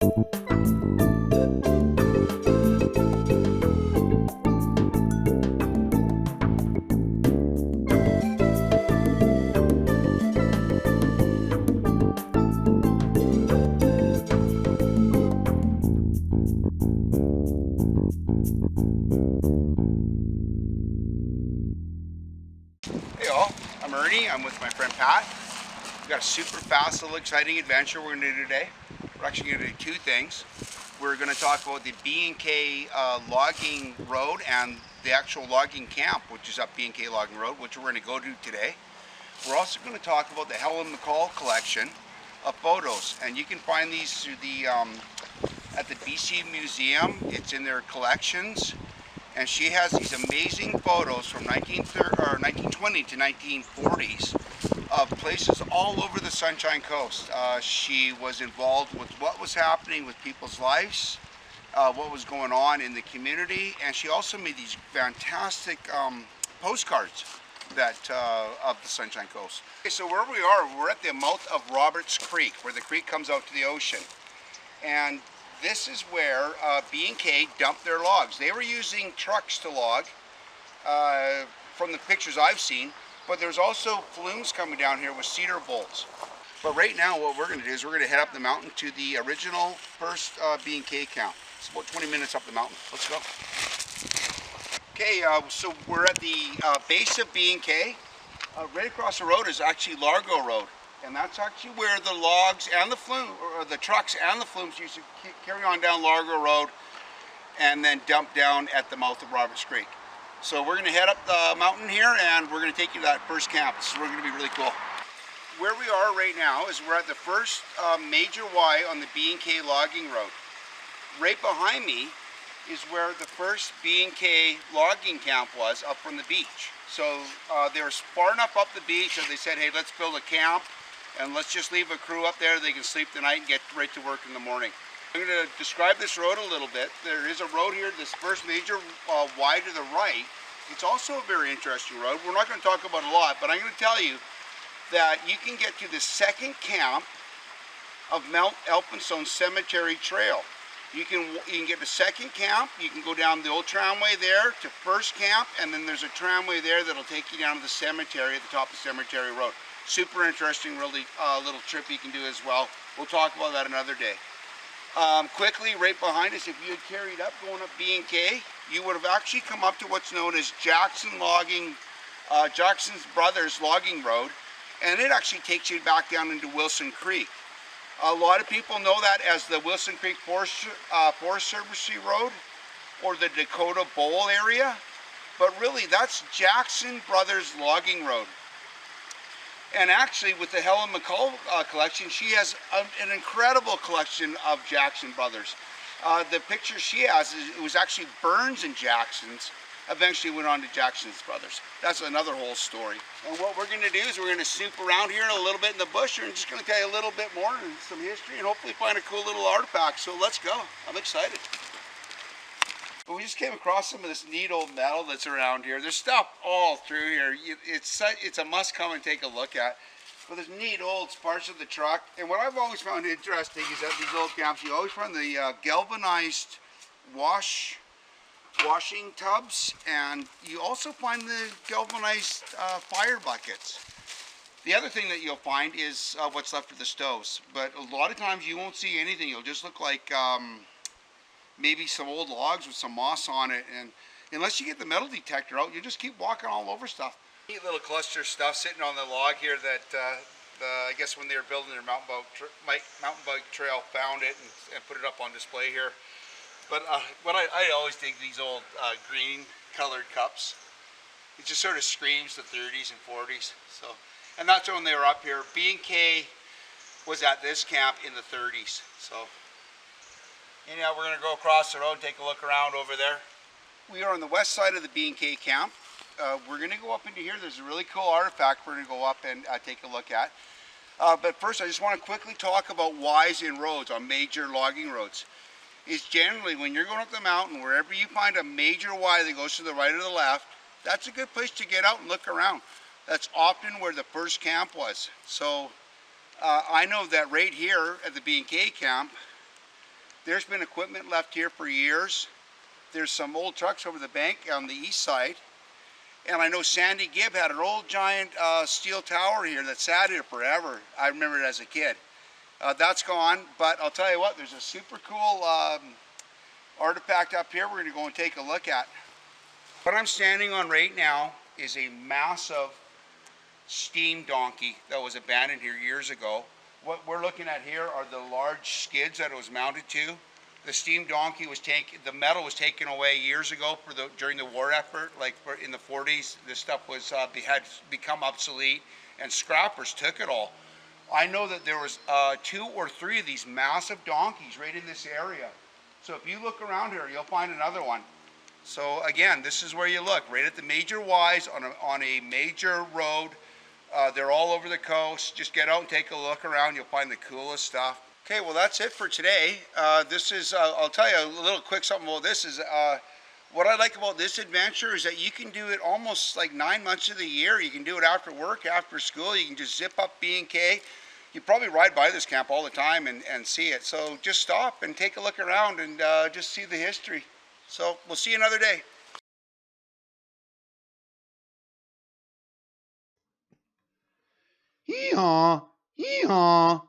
Hey all, I'm Ernie. I'm with my friend Pat. We've got a super fast, little exciting adventure we're going to do today. We're actually going to do two things. We're going to talk about the B&K logging road and the actual logging camp, which is up B&K Logging Road, which we're going to go to today. We're also going to talk about the Helen McCaull collection of photos, and you can find these through the at the BC Museum. It's in their collections. And she has these amazing photos from 1920 to 1940s of places all over the Sunshine Coast. She was involved with what was happening with people's lives, what was going on in the community, and she also made these fantastic postcards that of the Sunshine Coast. Okay, so where we are, we're at the mouth of Roberts Creek, where the creek comes out to the ocean. And this is where B&K dumped their logs. They were using trucks to log, from the pictures I've seen, but there's also flumes coming down here with cedar bolts. But right now what we're going to do is we're going to head up the mountain to the original first B&K camp. It's about 20 minutes up the mountain. Let's go. Okay, so we're at the base of B&K. Right across the road is actually Largo Road. And that's actually where the logs and the flume, or the trucks and the flumes used to carry on down Largo Road and then dump down at the mouth of Roberts Creek. So we're going to head up the mountain here and we're going to take you to that first camp. This is going to be really cool. Where we are right now is we're at the first major Y on the B&K Logging Road. Right behind me is where the first B&K logging camp was up from the beach. So they were far enough up the beach that they said, hey, let's build a camp. And let's just leave a crew up there. They can sleep the night and get right to work in the morning. I'm going to describe this road a little bit. There is a road here, this first major Y to the right. It's also a very interesting road. We're not going to talk about a lot, but I'm going to tell you that you can get to the second camp of Mount Elphinstone Cemetery Trail. You can get to second camp, you can go down the old tramway there to first camp, and then there's a tramway there that'll take you down to the cemetery at the top of Cemetery Road. Super interesting, really little trip you can do as well. We'll talk about that another day. Quickly, right behind us, if you had carried up going up B&K, you would have actually come up to what's known as Jackson's Brothers Logging Road, and it actually takes you back down into Wilson Creek. A lot of people know that as the Wilson Creek Forest Service Road or the Dakota Bowl area, but really that's Jackson Brothers Logging Road. And actually, with the Helen McCaull collection, she has an incredible collection of Jackson Brothers. The picture she has, it was actually Burns and Jackson's, eventually went on to Jackson's Brothers. That's another whole story. And what we're going to do is we're going to snoop around here a little bit in the bush and just going to tell you a little bit more and some history and hopefully find a cool little artifact. So let's go. I'm excited. But we just came across some of this neat old metal that's around here. There's stuff all through here. It's a must come and take a look at. But there's neat old parts of the truck. And what I've always found interesting is that these old camps, you always find the galvanized washing tubs, and you also find the galvanized fire buckets. The other thing that you'll find is what's left of the stoves. But a lot of times you won't see anything. It'll just look like maybe some old logs with some moss on it, and unless you get the metal detector out, you just keep walking all over stuff. Neat little cluster stuff sitting on the log here that I guess when they were building their mountain bike trail found it and put it up on display here. But I always dig these old green colored cups. It just sort of screams the 30s and 40s. So, and that's when they were up here. B&K was at this camp in the 30s. So. Anyhow, we're going to go across the road and take a look around over there. We are on the west side of the B&K camp. We're going to go up into here. There's a really cool artifact we're going to go up and take a look at. But first, I just want to quickly talk about Ys in roads, on major logging roads. It's generally, when you're going up the mountain, wherever you find a major Y that goes to the right or the left, that's a good place to get out and look around. That's often where the first camp was. So I know that right here at the B&K camp, There's been equipment left here for years. There's some old trucks over the bank on the east side. And I know Sandy Gibb had an old giant steel tower here that sat here forever. I remember it as a kid. That's gone, but I'll tell you what, there's a super cool artifact up here we're going to go and take a look at. What I'm standing on right now is a massive steam donkey that was abandoned here years ago. What we're looking at here are the large skids that it was mounted to. The steam donkey was the metal was taken away years ago during the war effort, like in the 40s. This stuff had become obsolete, and scrappers took it all. I know that there was 2 or 3 of these massive donkeys right in this area. So if you look around here, you'll find another one. So again, this is where you look, right at the major Ys on a major road. They're all over the coast. Just get out and take a look around. You'll find the coolest stuff. Okay, well that's it for today. This is, I'll tell you a little quick something about this. What I like about this adventure is that you can do it almost like 9 months of the year. You can do it after work, after school. You can just zip up B&K. You probably ride by this camp all the time and see it. So just stop and take a look around and just see the history. So we'll see you another day. Hee-haw, hee-haw.